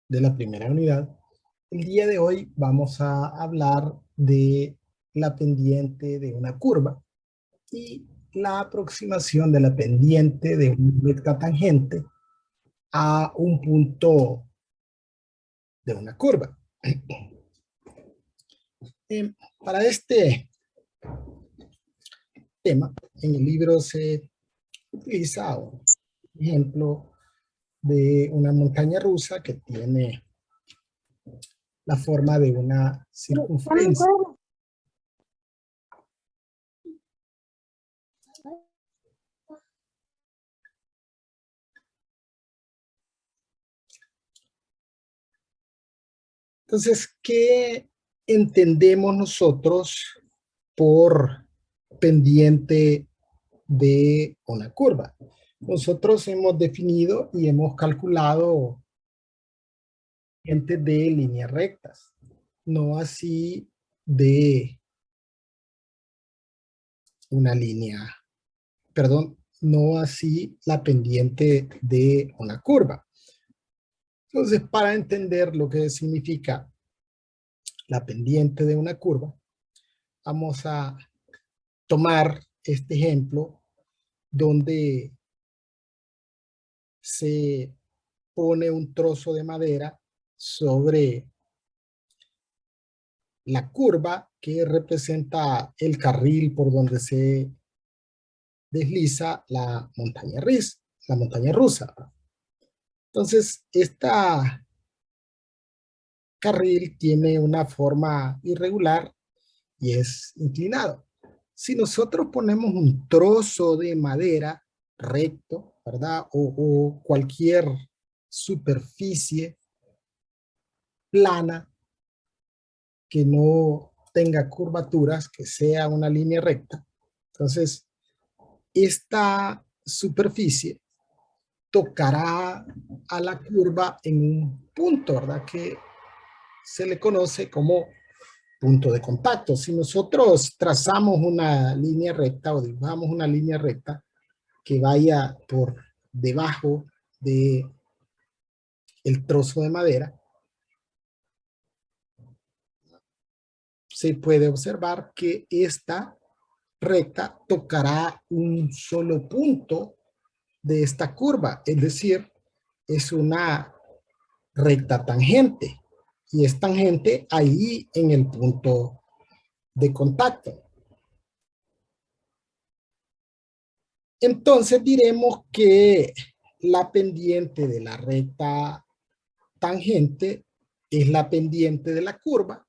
de la primera unidad. El día de hoy vamos a hablar de la pendiente de una curva y la aproximación de la pendiente de una recta tangente a un punto de una curva. Para este tema, en el libro se utiliza un ejemplo de una montaña rusa que tiene la forma de una circunferencia. Entonces, ¿qué entendemos nosotros por pendiente de una curva? Nosotros hemos definido y hemos calculado pendientes de líneas rectas, no así de una línea, perdón, no así la pendiente de una curva. Entonces, para entender lo que significa la pendiente de una curva, vamos a tomar este ejemplo donde se pone un trozo de madera sobre la curva que representa el carril por donde se desliza la montaña rusa. Entonces, esta carril tiene una forma irregular y es inclinado. Si nosotros ponemos un trozo de madera recto, ¿verdad? O cualquier superficie plana que no tenga curvaturas, que sea una línea recta. Entonces, esta superficie tocará a la curva en un punto, ¿verdad? Que se le conoce como punto de contacto. Si nosotros trazamos una línea recta o dibujamos una línea recta que vaya por debajo de el trozo de madera, se puede observar que esta recta tocará un solo punto de esta curva, es decir, es una recta tangente y es tangente ahí en el punto de contacto. Entonces diremos que la pendiente de la recta tangente es la pendiente de la curva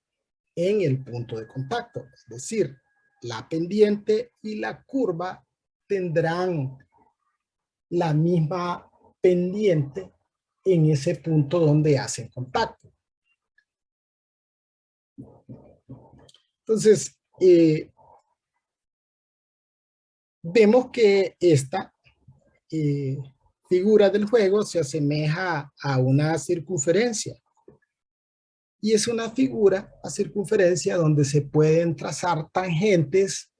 en el punto de contacto. Es decir, la pendiente y la curva tendrán la misma pendiente en ese punto donde hacen contacto. Entonces, vemos que esta eh, figura del juego se asemeja a una circunferencia. Y es una figura a circunferencia donde se pueden trazar tangentes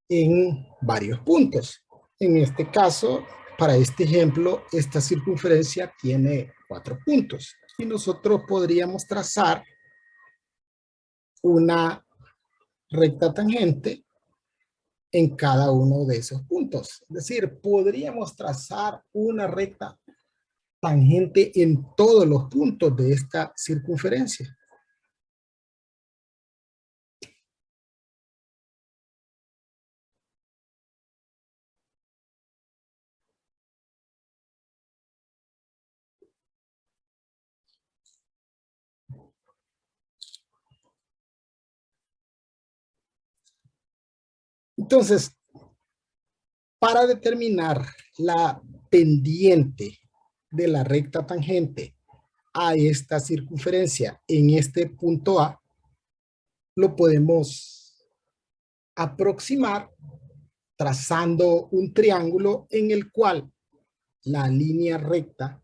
en varios puntos. En este caso, para este ejemplo, esta circunferencia tiene 4 puntos. Y nosotros podríamos trazar una recta tangente en cada uno de esos puntos. Es decir, podríamos trazar una recta tangente en todos los puntos de esta circunferencia. Entonces, para determinar la pendiente de la recta tangente a esta circunferencia en este punto A, lo podemos aproximar trazando un triángulo en el cual la línea recta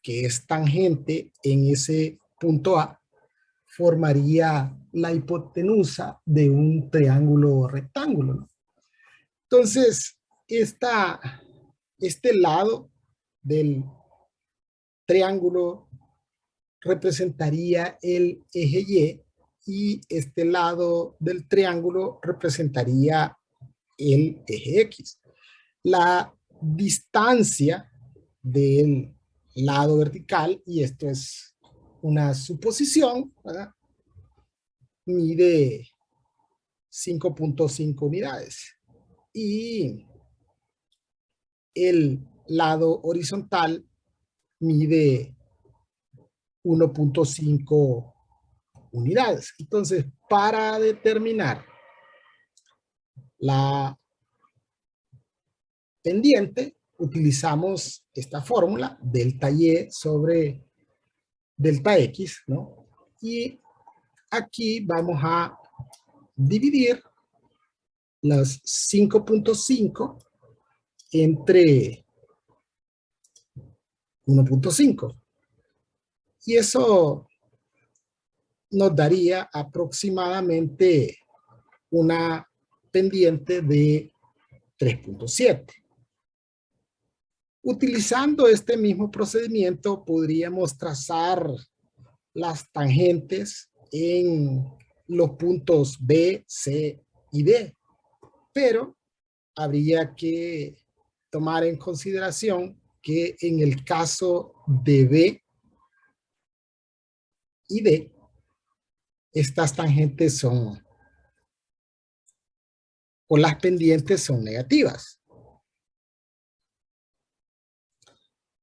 que es tangente en ese punto A formaría la hipotenusa de un triángulo rectángulo, ¿no? Entonces, este lado del triángulo representaría el eje y este lado del triángulo representaría el eje X. La distancia del lado vertical, y esto es una suposición, ¿verdad?, mide 5.5 unidades. Y el lado horizontal mide 1.5 unidades. Entonces, para determinar la pendiente, utilizamos esta fórmula, delta y sobre delta x, ¿no? Y aquí vamos a dividir las 5.5 entre 1.5. Y eso nos daría aproximadamente una pendiente de 3.7. Utilizando este mismo procedimiento, podríamos trazar las tangentes en los puntos B, C y D, pero habría que tomar en consideración que en el caso de B y D, estas tangentes son, o las pendientes son negativas.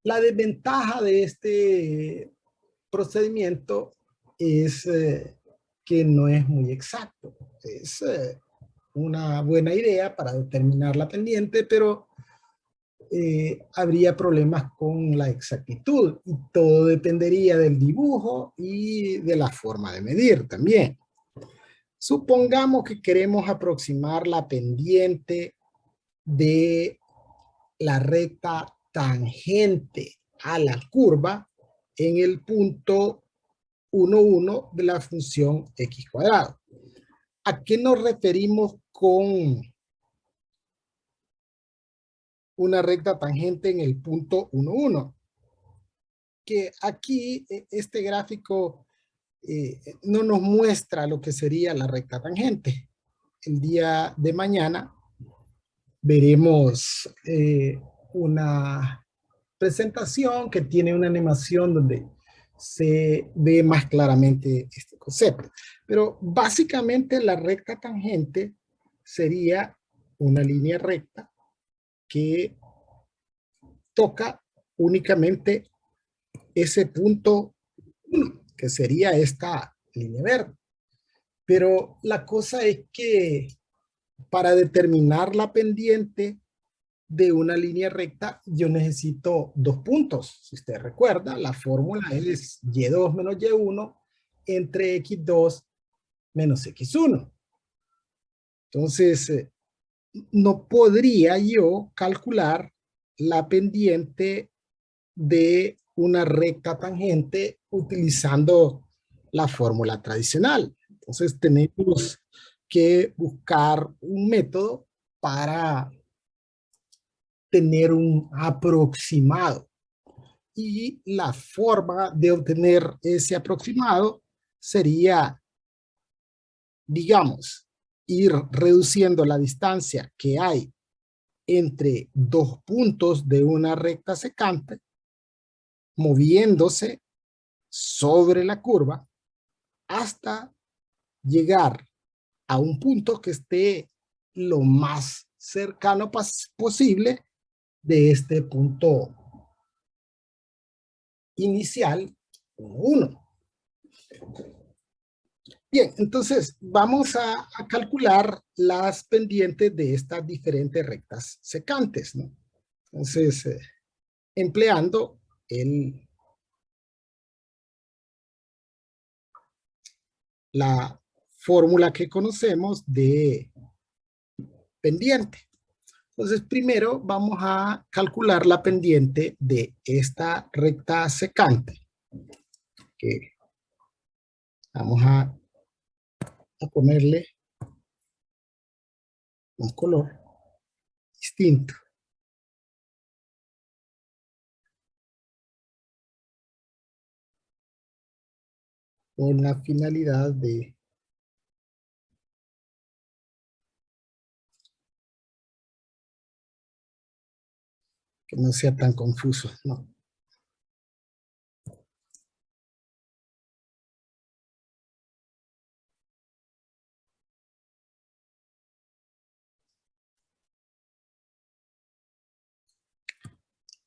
La desventaja de este procedimiento es que no es muy exacto. Es una buena idea para determinar la pendiente, pero habría problemas con la exactitud y todo dependería del dibujo y de la forma de medir también. Supongamos que queremos aproximar la pendiente de la recta tangente a la curva en el punto 1, 1 de la función x cuadrado. ¿A qué nos referimos con una recta tangente en el punto 1, 1? Que aquí este gráfico no nos muestra lo que sería la recta tangente. El día de mañana veremos una presentación que tiene una animación donde se ve más claramente este concepto. Pero básicamente la recta tangente sería una línea recta que toca únicamente ese punto 1, que sería esta línea verde. Pero la cosa es que para determinar la pendiente de una línea recta, yo necesito dos puntos. Si usted recuerda, la fórmula es y2 menos y1 entre x2 menos x1. Entonces, no podría yo calcular la pendiente de una recta tangente utilizando la fórmula tradicional. Entonces, tenemos que buscar un método para tener un aproximado. Y la forma de obtener ese aproximado sería, digamos, ir reduciendo la distancia que hay entre dos puntos de una recta secante, moviéndose sobre la curva hasta llegar a un punto que esté lo más cercano posible de este punto inicial 1. Bien, entonces vamos a calcular las pendientes de estas diferentes rectas secantes, ¿no? Entonces, empleando la fórmula que conocemos de pendiente. Entonces, primero vamos a calcular la pendiente de esta recta secante, que vamos a ponerle un color distinto. con la finalidad de que no sea tan confuso, ¿no?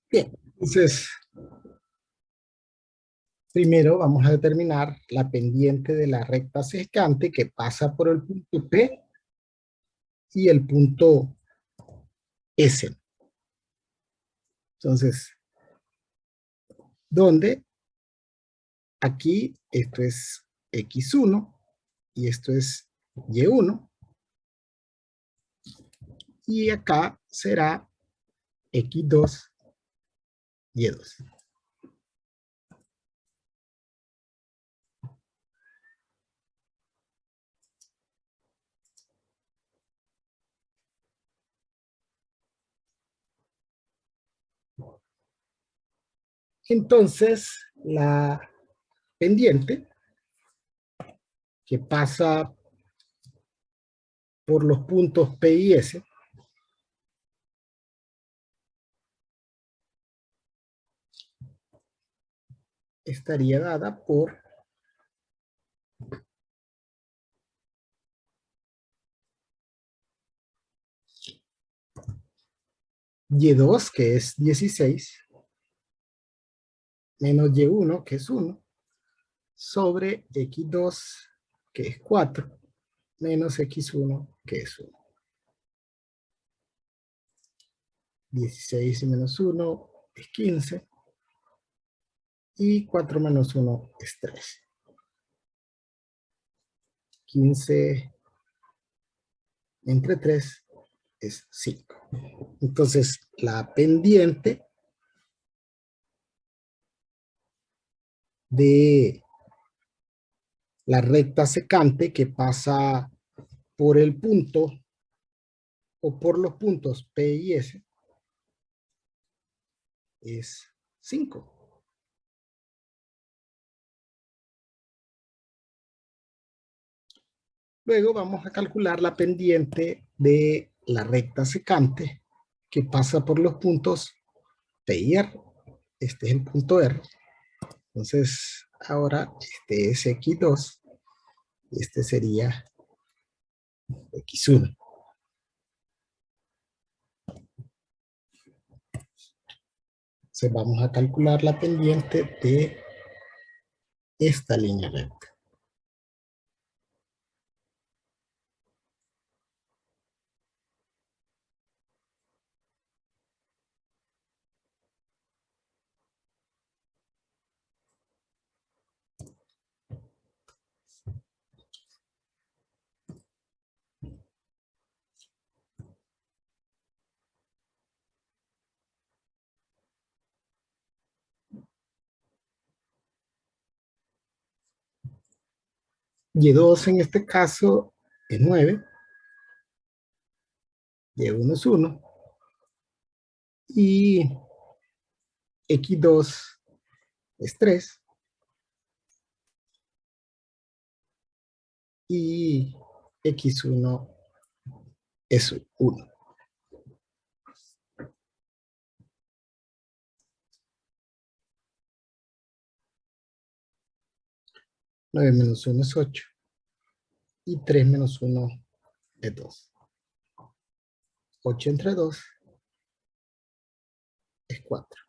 Bien, entonces, primero vamos a determinar la pendiente de la recta secante que pasa por el punto P y el punto S. Entonces, donde aquí esto es X1 y esto es Y1 y acá será X2, Y2. Entonces, la pendiente que pasa por los puntos P y S estaría dada por Y2, que es 16, menos Y1, que es 1, sobre X2, que es 4, menos X1, que es 1. 16 y menos 1 es 15, y 4 menos 1 es 3. 15 entre 3 es 5. Entonces, la pendiente de la recta secante que pasa por el punto o por los puntos P y S es 5. Luego vamos a calcular la pendiente de la recta secante que pasa por los puntos P y R. Este es el punto R. Entonces, ahora este es X2 y este sería X1. Entonces, vamos a calcular la pendiente de esta línea recta. Y2 en este caso es 9, Y1 es 1, y X2 es 3, y X1 es 1. 9 menos 1 es 8, y 3 menos 1 es 2. 8 entre 2 es 4.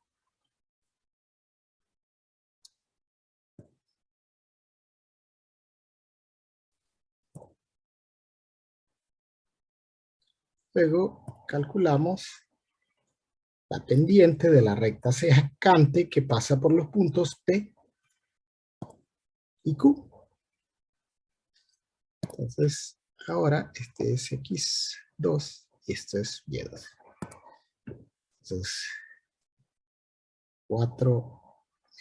Luego calculamos la pendiente de la recta secante que pasa por los puntos P y Q. Entonces, ahora este es X2 y esto es Y2. Entonces, 4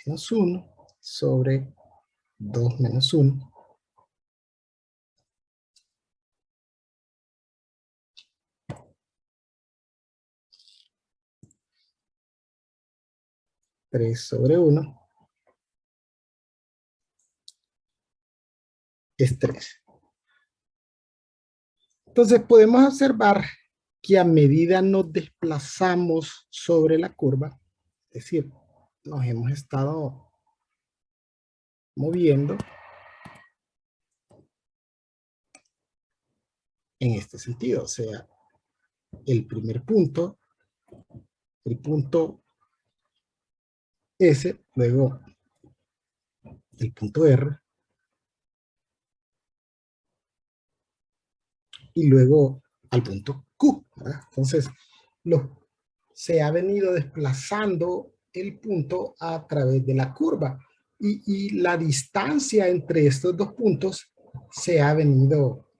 menos 1 sobre 2 menos 1. 3 sobre 1. es 3. Entonces podemos observar que a medida nos desplazamos sobre la curva, es decir, nos hemos estado moviendo en este sentido, o sea, el primer punto, el punto S, luego el punto R, y luego al punto Q, ¿verdad? Entonces, se ha venido desplazando el punto a través de la curva y la distancia entre estos dos puntos se ha venido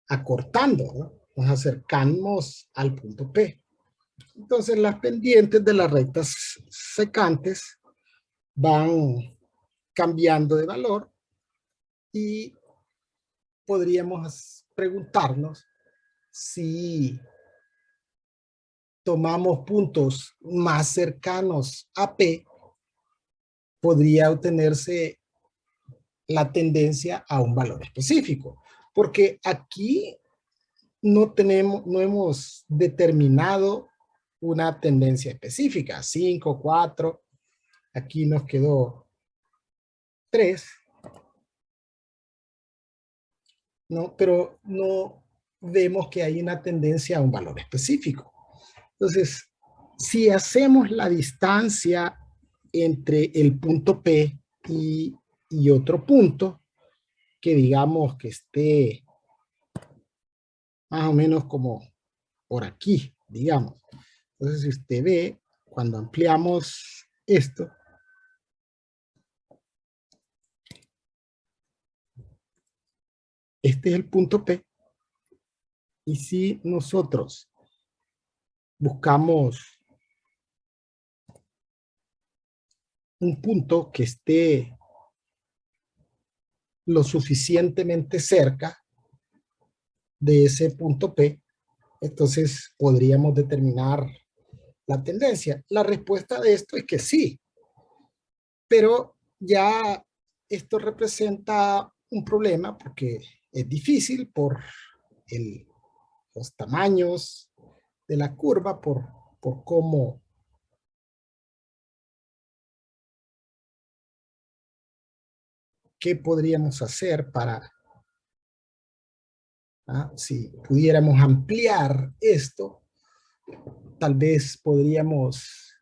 acortando, ¿no? Nos acercamos al punto P. Entonces las pendientes de las rectas secantes van cambiando de valor y podríamos preguntarnos si tomamos puntos más cercanos a P, podría obtenerse la tendencia a un valor específico. Porque aquí no hemos determinado una tendencia específica, 5, 4, aquí nos quedó 3, ¿no? Pero no vemos que hay una tendencia a un valor específico. Entonces, si hacemos la distancia entre el punto P y otro punto, que digamos que esté más o menos como por aquí, digamos. Entonces, si usted ve, cuando ampliamos esto, este es el punto P, y si nosotros buscamos un punto que esté lo suficientemente cerca de ese punto P, entonces podríamos determinar la tendencia. La respuesta de esto es que sí, pero ya esto representa un problema porque es difícil por los tamaños de la curva, por cómo qué podríamos hacer para, si pudiéramos ampliar esto, tal vez podríamos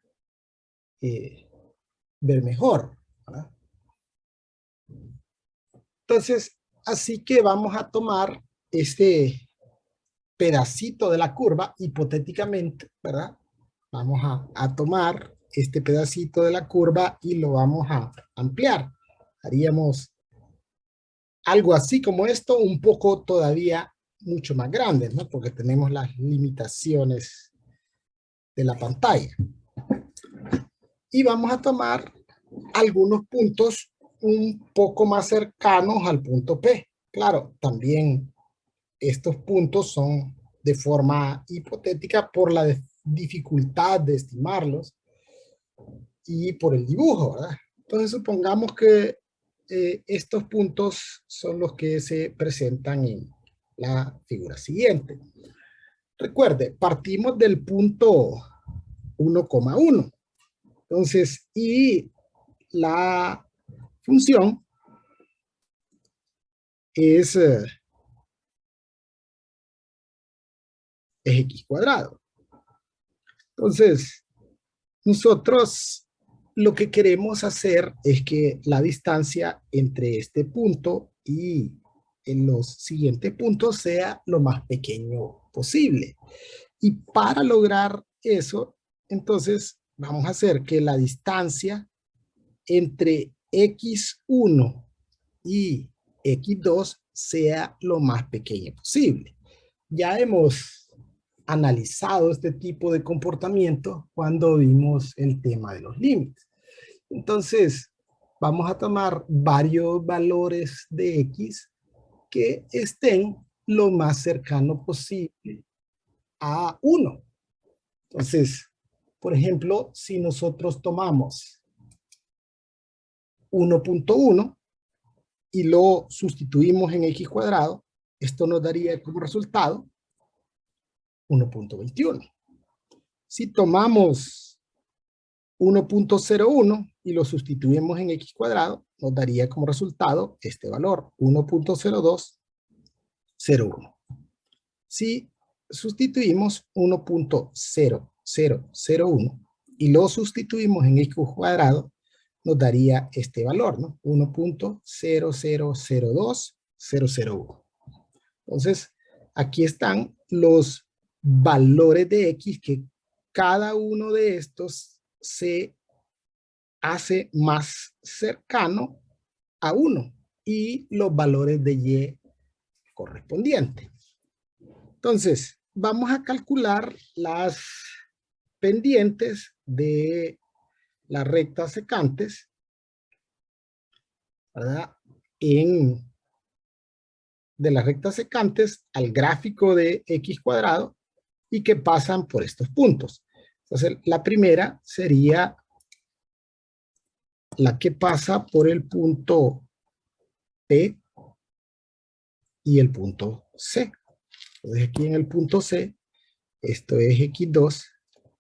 ver mejor, ¿verdad? Entonces, así que vamos a tomar este pedacito de la curva, hipotéticamente, ¿verdad? Vamos a tomar este pedacito de la curva y lo vamos a ampliar. Haríamos algo así como esto, un poco todavía mucho más grande, ¿no? Porque tenemos las limitaciones de la pantalla. Y vamos a tomar algunos puntos un poco más cercanos al punto P. Claro, también estos puntos son de forma hipotética por la dificultad de estimarlos y por el dibujo, ¿verdad? Entonces supongamos que estos puntos son los que se presentan en la figura siguiente. Recuerde, partimos del punto 1,1. Entonces, y la función es x cuadrado. Entonces, nosotros lo que queremos hacer es que la distancia entre este punto y en los siguientes puntos sea lo más pequeño posible. Y para lograr eso, entonces vamos a hacer que la distancia entre x1 y x2 sea lo más pequeño posible. Ya hemos analizado este tipo de comportamiento cuando vimos el tema de los límites. Entonces, vamos a tomar varios valores de x que estén lo más cercano posible a 1. Entonces, por ejemplo, si nosotros tomamos 1.1 y lo sustituimos en x cuadrado, esto nos daría como resultado 1.21. Si tomamos 1.01 y lo sustituimos en x cuadrado, nos daría como resultado este valor, 1.0201. Si sustituimos 1.0001 y lo sustituimos en x cuadrado, nos daría este valor, ¿no? 1.0002001. Entonces, aquí están los valores de x que cada uno de estos se hace más cercano a 1 y los valores de y correspondientes. Entonces, vamos a calcular las pendientes de las rectas secantes, ¿verdad? De las rectas secantes al gráfico de x cuadrado y que pasan por estos puntos. Entonces, la primera sería la que pasa por el punto P y el punto C. Entonces, aquí en el punto C, esto es x2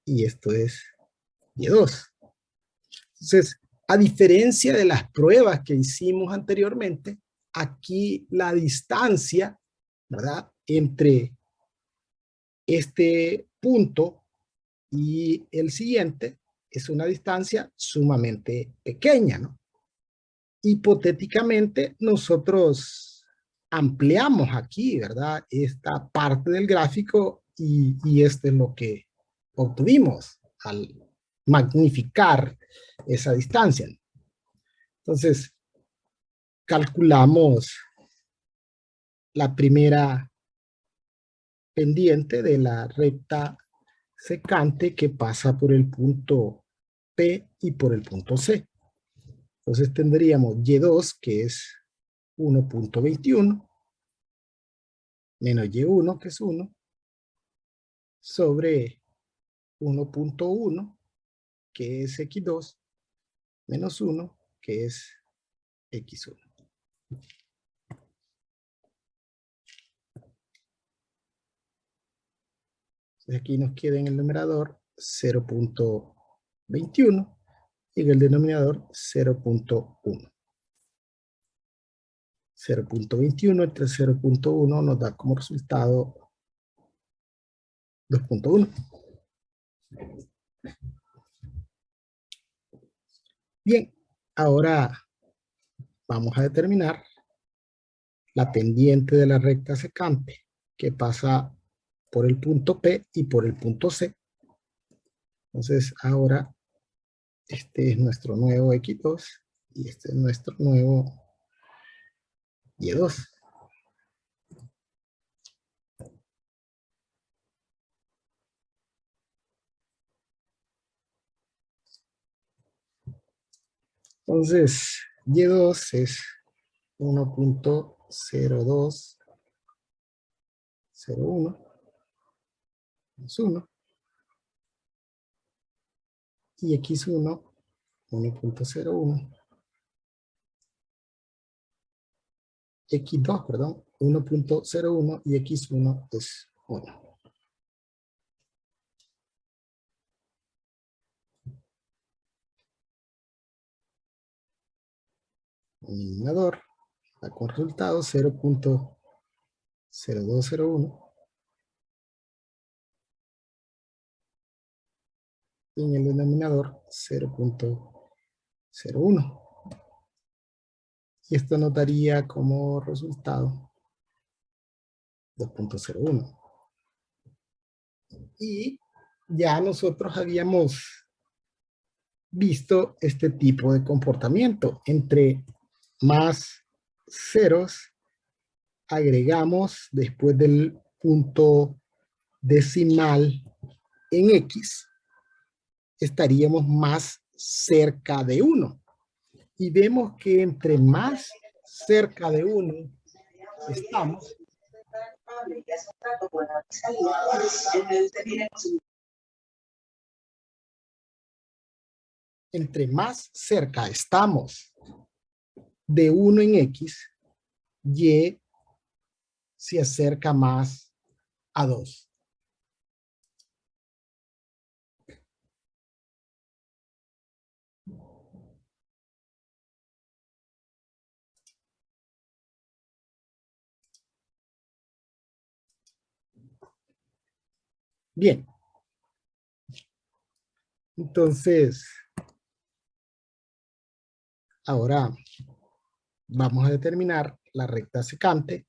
y esto es y2. Entonces, a diferencia de las pruebas que hicimos anteriormente, aquí la distancia, ¿verdad?, entre este punto y el siguiente es una distancia sumamente pequeña, ¿no? Hipotéticamente, nosotros ampliamos aquí, ¿verdad?, esta parte del gráfico y esto es lo que obtuvimos al magnificar esa distancia. Entonces, calculamos la primera pendiente de la recta secante que pasa por el punto P y por el punto C. Entonces tendríamos Y2, que es 1.21, menos Y1, que es 1, sobre 1.1, que es X2, menos 1, que es X1. Entonces aquí nos queda en el numerador 0.21 y en el denominador 0.1. 0.21 entre 0.1 nos da como resultado 2.1. Bien, ahora vamos a determinar la pendiente de la recta secante que pasa por el punto P y por el punto C. Entonces ahora este es nuestro nuevo X2 y este es nuestro nuevo Y2. Entonces Y2 es 1.0201 más 1 y X1 1.01 X2, perdón, 1.01 y X1 es 1. El denominador da con resultado 0.0201 y en el denominador 0.01. Y esto nos daría como resultado 2.01. Y ya nosotros habíamos visto este tipo de comportamiento. Entre más ceros agregamos después del punto decimal en X, estaríamos más cerca de 1. Y vemos que entre más cerca de 1 estamos, entre más cerca estamos de 1 en X, Y se acerca más a 2. Bien. Entonces, ahora vamos a determinar la recta secante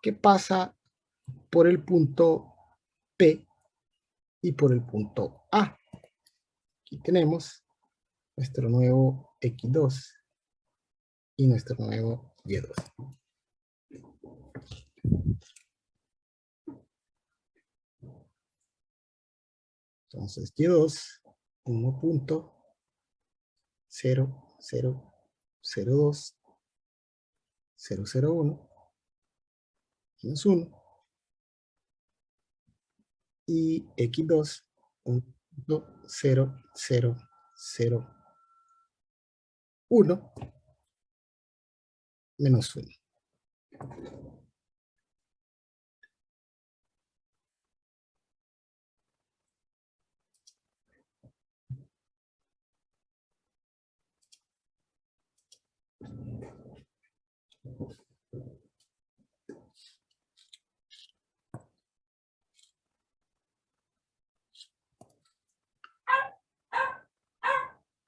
que pasa por el punto P y por el punto A. Aquí tenemos nuestro nuevo X2 y nuestro nuevo Y2. Entonces, Y2, 1.0002, 001, menos 1, y X2, 1.0001, menos 1.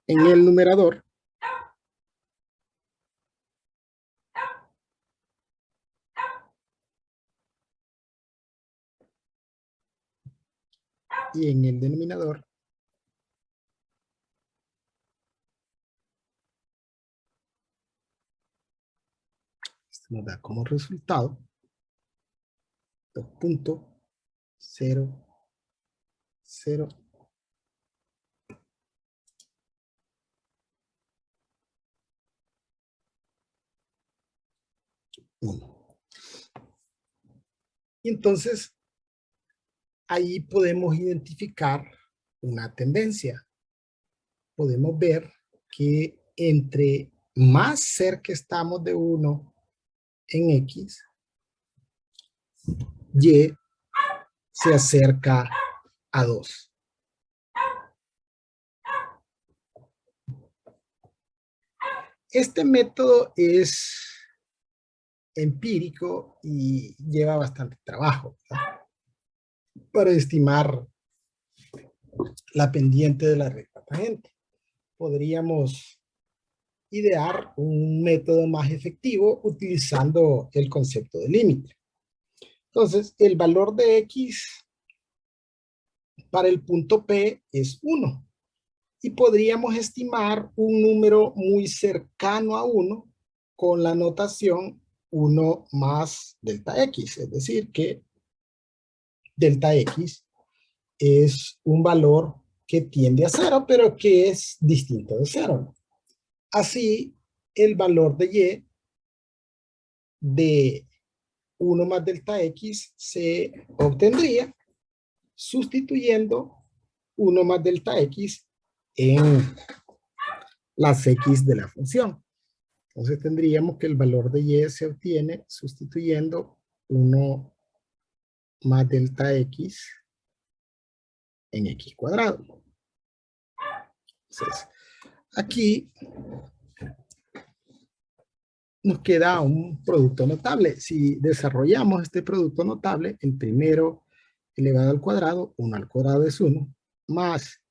En el numerador, y en el denominador, esto nos da como resultado 2.001. Y entonces, ahí podemos identificar una tendencia. Podemos ver que entre más cerca estamos de 1 en X, Y se acerca a 2. Este método es empírico y lleva bastante trabajo, ¿verdad?, para estimar la pendiente de la recta tangente. Podríamos idear un método más efectivo utilizando el concepto de límite. Entonces, el valor de X para el punto P es 1. Y podríamos estimar un número muy cercano a 1 con la notación 1 más delta X. Es decir, que delta X es un valor que tiende a 0, pero que es distinto de 0. Así, el valor de Y de 1 más delta X se obtendría sustituyendo 1 más delta X en las X de la función. Entonces tendríamos que el valor de Y se obtiene sustituyendo 1 más delta X en X cuadrado. Entonces, aquí nos queda un producto notable. Si desarrollamos este producto notable, el primero elevado al cuadrado, 1 al cuadrado es 1, más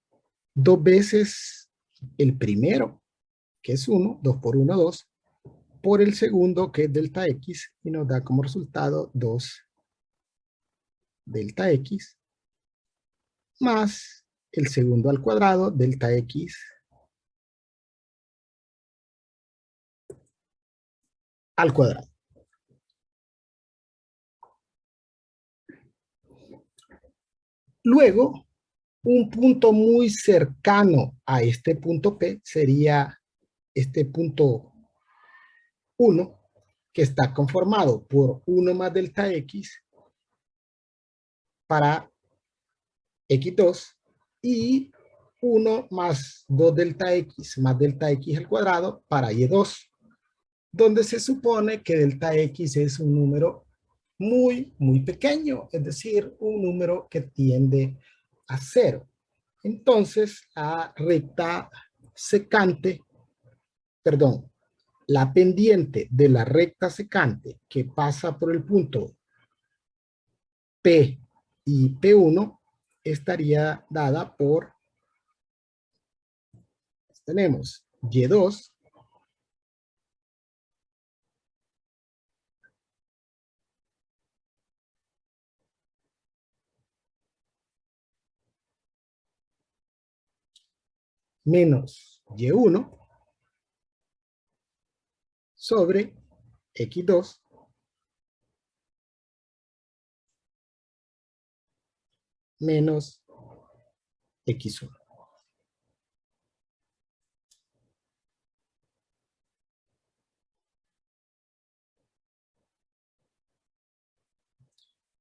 2 veces el primero, que es 1, 2 por 1, 2, por el segundo, que es delta X, y nos da como resultado 2 delta X, más el segundo al cuadrado, delta X, al cuadrado. Luego, un punto muy cercano a este punto P sería este punto 1, que está conformado por 1 más delta X para X2 y 1 más 2 delta X más delta X al cuadrado para Y2. donde se supone que delta X es un número muy pequeño, es decir, un número que tiende a cero. Entonces, la recta secante, perdón, la pendiente de la recta secante que pasa por el punto P y P1 estaría dada por, tenemos Y2 menos Y1 sobre X2 menos X1.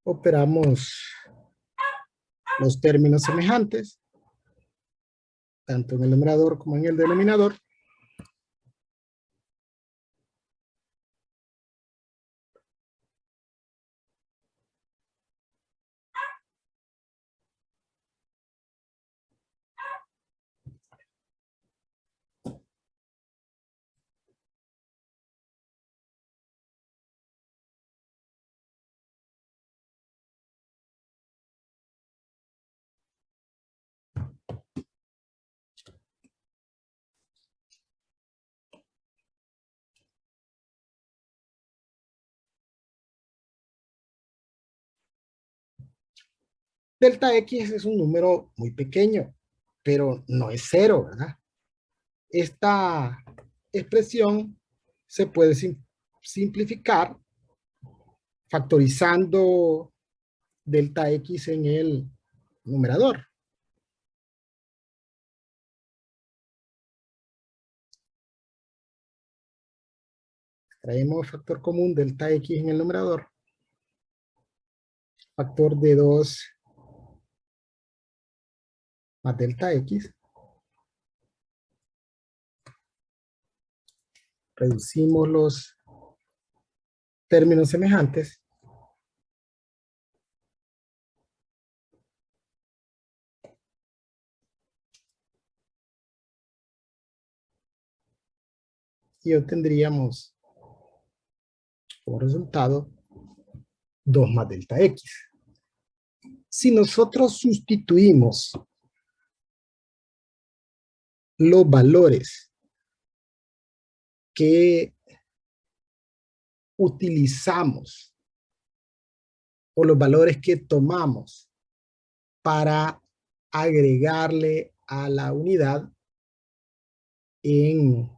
Operamos los términos semejantes, tanto en el numerador como en el denominador. Delta X es un número muy pequeño, pero no es cero, ¿verdad? Esta expresión se puede simplificar factorizando delta X en el numerador. Traemos factor común delta X en el numerador. Factor de 2 más delta X. Reducimos los términos semejantes. Y obtendríamos como resultado 2 más delta X. Si nosotros sustituimos los valores que utilizamos o los valores que tomamos para agregarle a la unidad en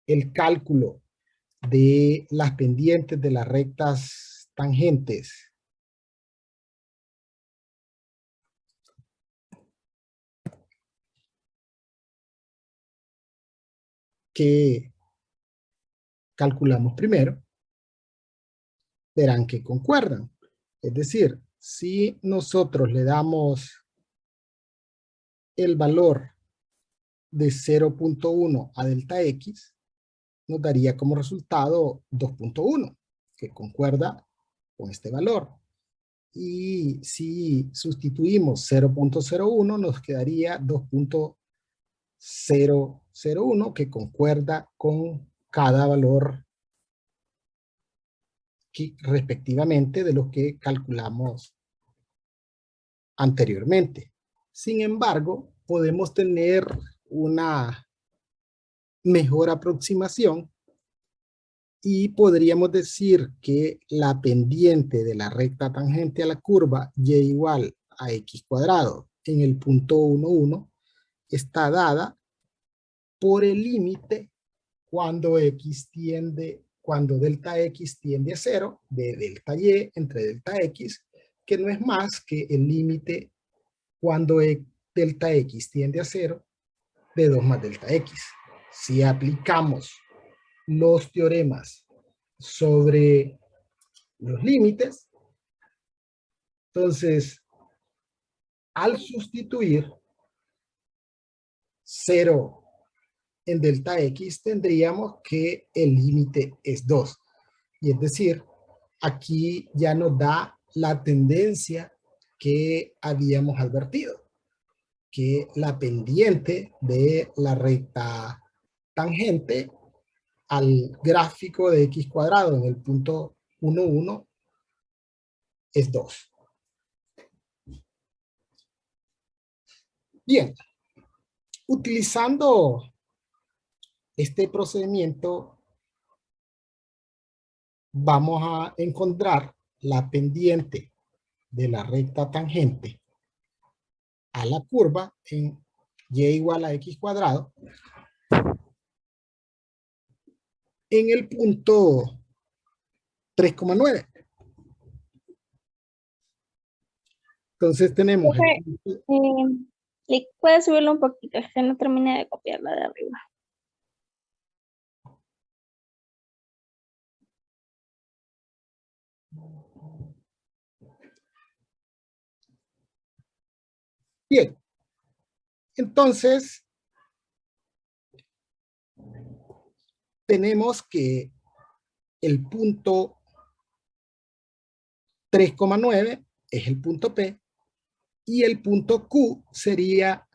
el cálculo de las pendientes de las rectas tangentes que calculamos primero, verán que concuerdan. Es decir, si nosotros le damos el valor de 0.1 a delta X, nos daría como resultado 2.1, que concuerda con este valor. Y si sustituimos 0.01, nos quedaría 2.001, que concuerda con cada valor respectivamente de los que calculamos anteriormente. Sin embargo, podemos tener una mejor aproximación y podríamos decir que la pendiente de la recta tangente a la curva y igual a x cuadrado en el punto 1, 1 está dada por el límite cuando delta x tiende a 0 de delta y entre delta x, que no es más que el límite cuando delta x tiende a 0 de 2 más delta x. Si aplicamos los teoremas sobre los límites, entonces al sustituir 0 en delta X tendríamos que el límite es 2. Y es decir, aquí ya nos da la tendencia que habíamos advertido, que la pendiente de la recta tangente al gráfico de x cuadrado en el punto 1, 1 es 2. Bien, utilizando este procedimiento vamos a encontrar la pendiente de la recta tangente a la curva en y igual a x cuadrado en el punto 3,9. Entonces tenemos el Profe, punto. ¿le puede subirlo un poquito? Es que no terminé de copiarla de arriba. Bien, entonces tenemos que el punto 3,9 es el punto P y el punto Q sería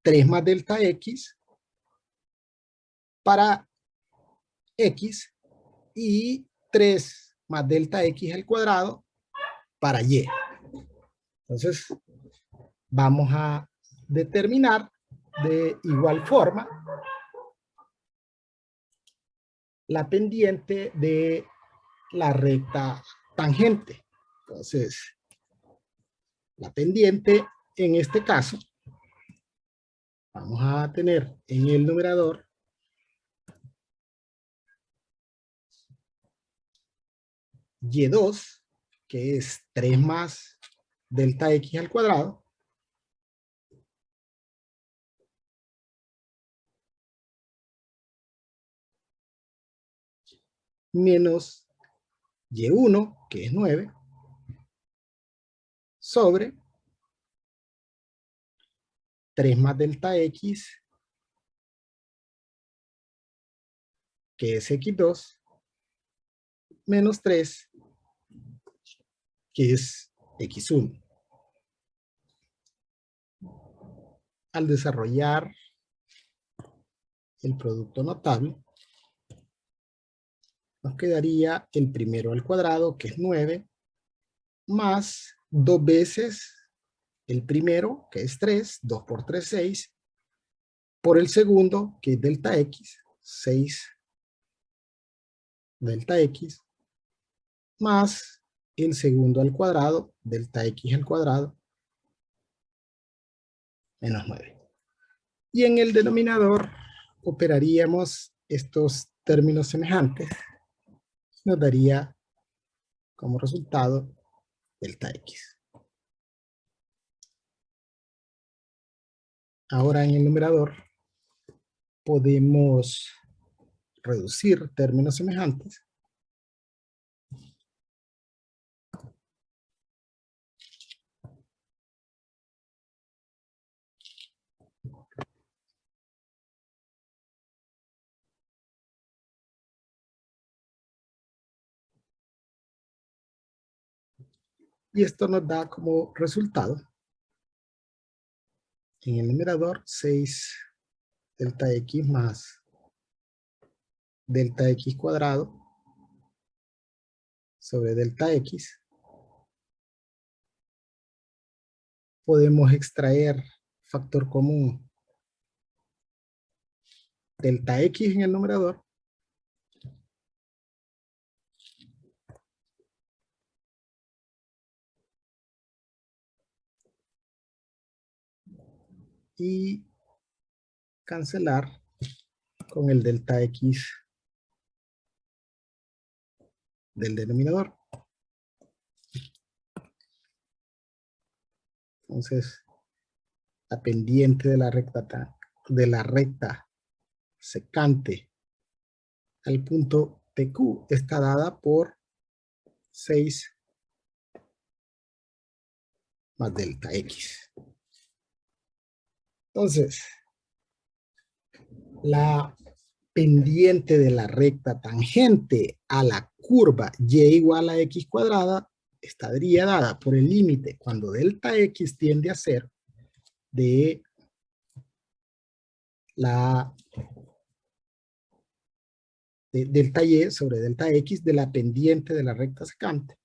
3 más delta X para X y 3 más delta X al cuadrado para Y. Entonces vamos a determinar de igual forma la pendiente de la recta tangente. Entonces, la pendiente en este caso, vamos a tener en el numerador y2, que es 3 más delta x al cuadrado, menos y1, que es 9, sobre 3 más delta x, que es x2, menos 3, que es x1. Al desarrollar el producto notable, nos quedaría el primero al cuadrado, que es 9, más 2 veces el primero, que es 3, 2 por 3, 6, por el segundo, que es delta x, 6 delta x, más el segundo al cuadrado, delta x al cuadrado, menos 9. Y en el denominador operaríamos estos términos semejantes. Nos daría como resultado delta x. Ahora en el numerador podemos reducir términos semejantes y esto nos da como resultado en el numerador 6 delta x más delta x cuadrado sobre delta x. Podemos extraer factor común delta x en el numerador y cancelar con el delta x del denominador. Entonces, la pendiente de la recta secante al punto PQ está dada por 6 más delta x. Entonces, la pendiente de la recta tangente a la curva y igual a x cuadrada estaría dada por el límite cuando delta x tiende a ser de la delta y sobre delta x de la pendiente de la recta secante.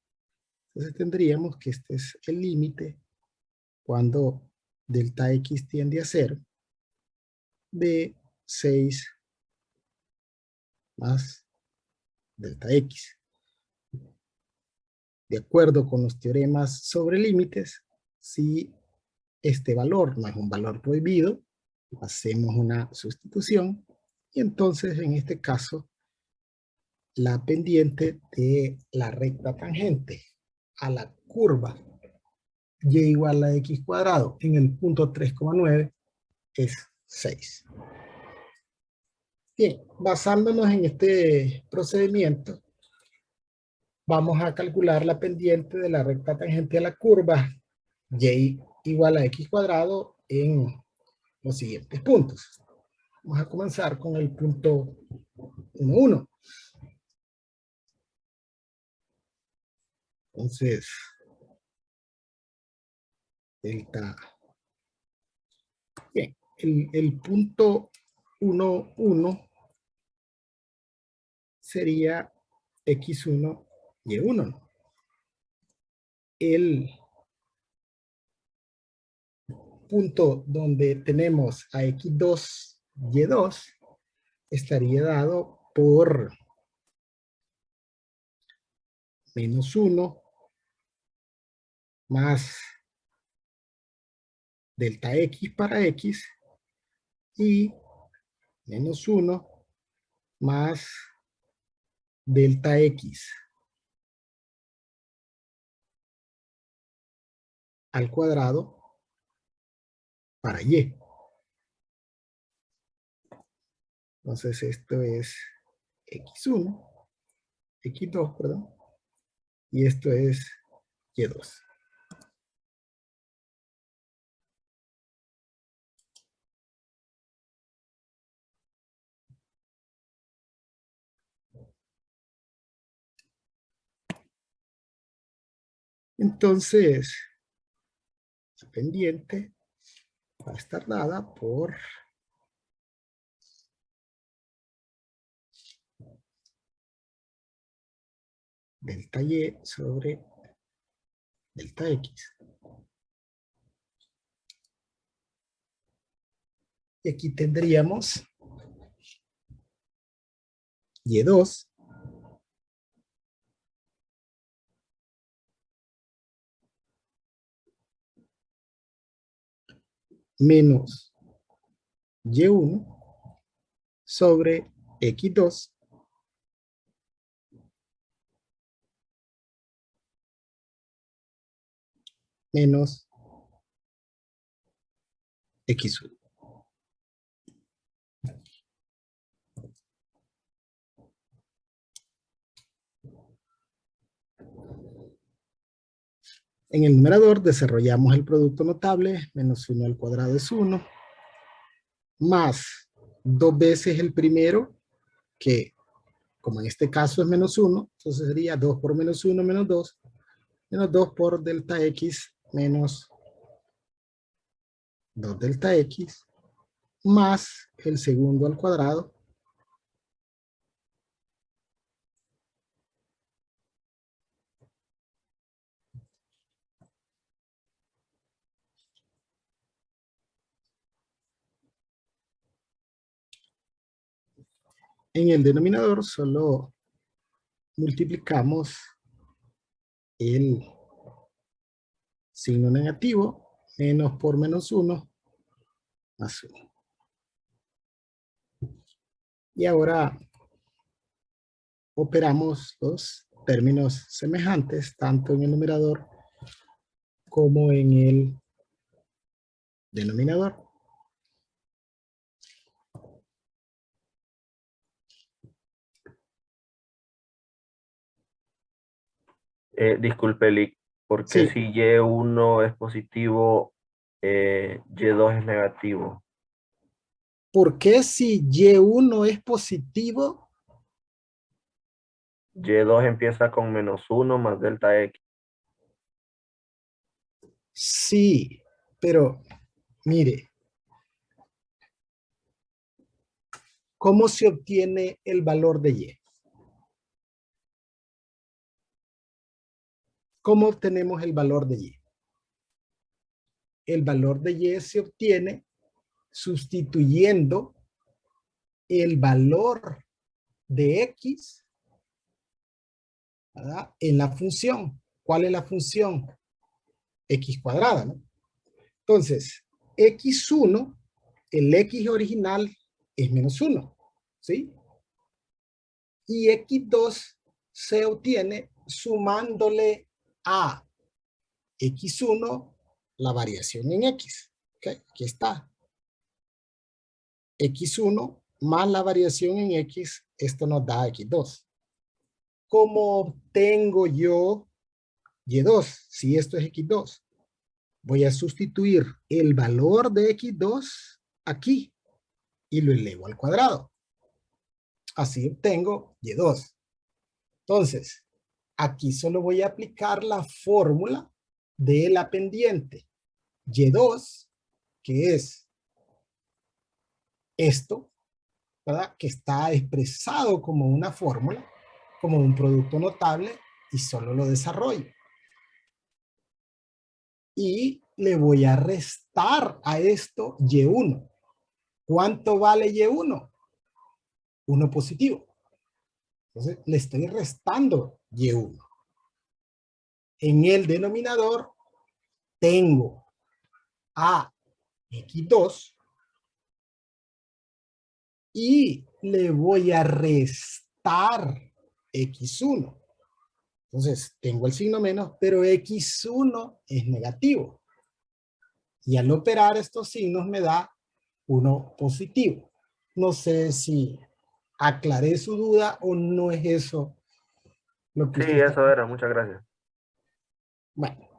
Entonces tendríamos que este es el límite cuando delta x tiende a 0 de 6 más delta x. De acuerdo con los teoremas sobre límites, si este valor no es un valor prohibido, hacemos una sustitución y entonces en este caso la pendiente de la recta tangente a la curva y igual a x cuadrado en el punto 3,9 es 6. Bien, basándonos en este procedimiento, vamos a calcular la pendiente de la recta tangente a la curva y igual a x cuadrado en los siguientes puntos. Vamos a comenzar con el punto 1, 1. Entonces, delta. Bien, el punto 1, 1 sería x1, y1. El punto donde tenemos a x2, y2 estaría dado por menos 1 más delta x para x y menos 1 más delta x al cuadrado para y. Entonces esto es x1, x2, perdón, y esto es y2. Entonces, la pendiente va a estar dada por delta y sobre delta x. Y aquí tendríamos y2 menos y1 sobre x2 menos x1. En el numerador desarrollamos el producto notable, menos 1 al cuadrado es 1, más 2 veces el primero, que como en este caso es menos 1, entonces sería 2 por menos 1 menos 2, menos 2 por delta x menos 2 delta x, más el segundo al cuadrado, en el denominador solo multiplicamos el signo negativo, menos por menos 1, más 1. Y ahora operamos los términos semejantes, tanto en el numerador como en el denominador. Disculpe, Lick, porque Sí, si Y1 es positivo, Y2 es negativo. ¿Por qué si Y1 es positivo? Y2 empieza con -1 más delta X. Sí, pero mire, ¿cómo se obtiene el valor de Y? ¿Cómo obtenemos el valor de Y? El valor de Y se obtiene sustituyendo el valor de X, ¿verdad?, en la función. ¿Cuál es la función? X cuadrada, ¿no? Entonces, X1, el X original es -1, ¿sí? Y X2 se obtiene sumándole a X1 la variación en X. ¿Okay? Aquí está. X1 más la variación en X, esto nos da X2. ¿Cómo obtengo yo Y2? Si esto es X2. Voy a sustituir el valor de X2 aquí y lo elevo al cuadrado. Así obtengo Y2. Entonces, aquí solo voy a aplicar la fórmula de la pendiente. Y2, que es esto, ¿verdad?, que está expresado como una fórmula, como un producto notable, y solo lo desarrollo. Y le voy a restar a esto Y1. ¿Cuánto vale Y1? 1 positivo. Entonces, le estoy restando Y1. En el denominador tengo a X2 y le voy a restar X1. Entonces, tengo el signo menos, pero X1 es negativo. Y al operar estos signos me da 1 positivo. No sé si aclaré su duda o no es eso lo que Sí, usted está... eso era. Muchas gracias. Bueno.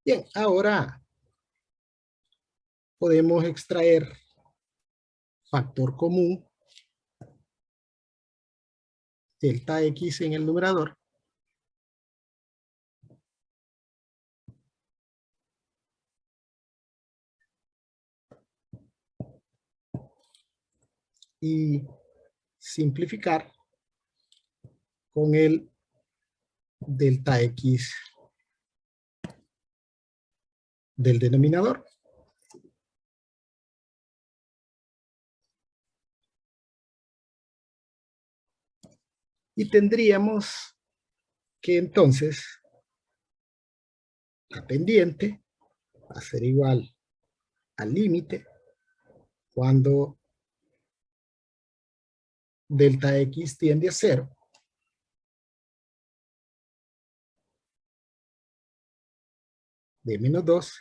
Bien, ahora podemos extraer factor común, delta X en el numerador, y simplificar con el delta X del denominador. Y tendríamos que entonces la pendiente va a ser igual al límite cuando delta X tiende a 0. De -2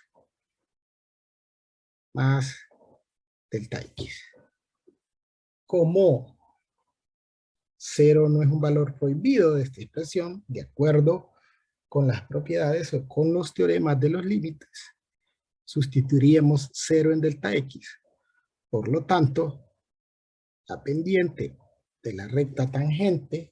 más delta X. Como 0 no es un valor prohibido de esta expresión, de acuerdo con las propiedades o con los teoremas de los límites, sustituiríamos 0 en delta X. Por lo tanto, la pendiente de la recta tangente